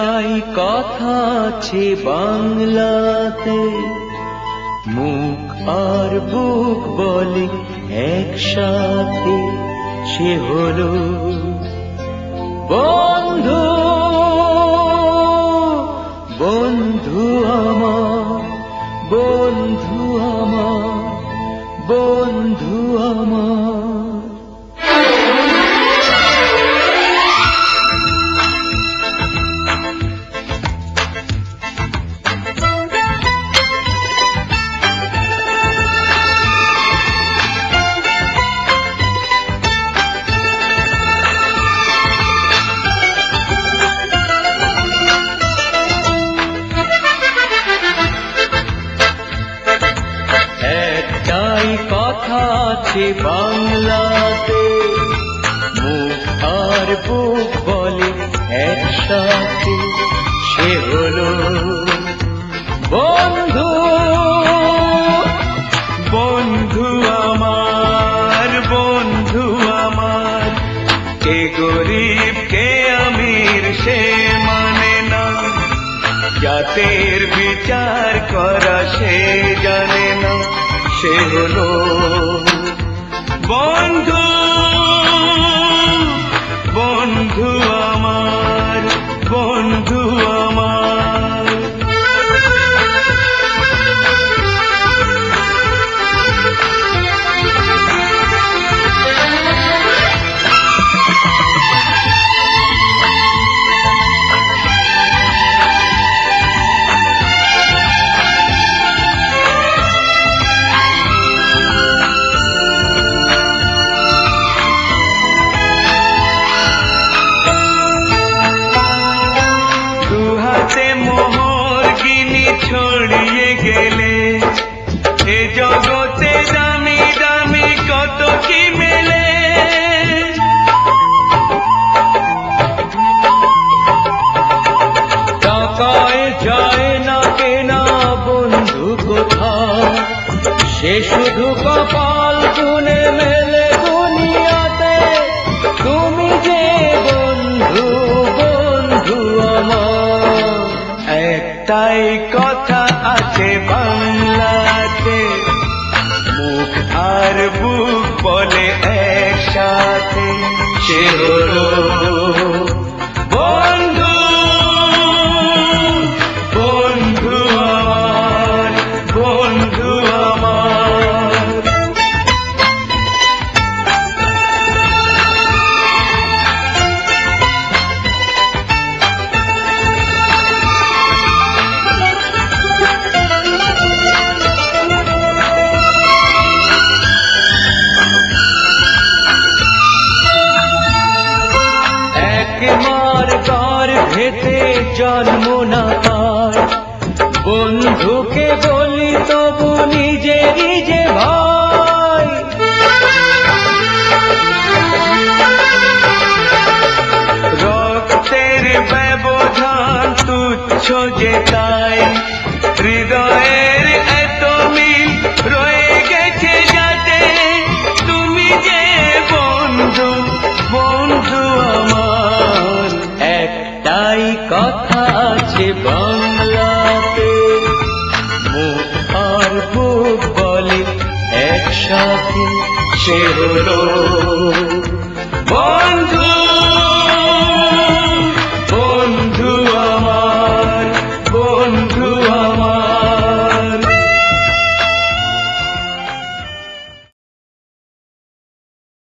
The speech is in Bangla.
একটাই কথা আছে বাংলাতে, মুখ আর বুক বলে একসাথে, সে হলো বন্ধু। বন্ধু আমার, বন্ধু আমার, বন্ধু আমার। কথা আছে বাংলাতে, মুখ আর বুক বলে একসাথে, সে হলো বন্ধু। বন্ধু আমার, বন্ধু আমার, কে গরিব কে আমির সে মানে না, জাতের বিচার করা সে জানে না, সে হলো বন্ধু। বন্ধু আমার, বন্ধু আমার। ছড়িয়ে গেলে এ জগতে দামি দামি কত কি মেলে, টাকায় যায় না কেনা বন্ধু কোথাও, সে শুধু কপাল গুনে মেলে দুনিয়াতে। তুমি যে বন্ধু, বন্ধু আমার। একটাই কথা আছে বাংলাতে, মুখ আর বুক বলে একসাথে, সে হলো বন্ধু। বন্ধু আমার, বন্ধু আমার। মার গর্ভেতে জন্ম না পায়, বন্ধুকে বলি তবু নিজে নিজে ভাই। রক্তের ব্যবধান তুচ্ছ যে তাই, হৃদয়ের এত মিল রয়ে গেছে যাতে। তুমি যে বন্ধু, বন্ধু আমার। একটাই কথা আছে বাংলাতে, মুখ আর বুক বলে একসাথে, সে হলো বন্ধু।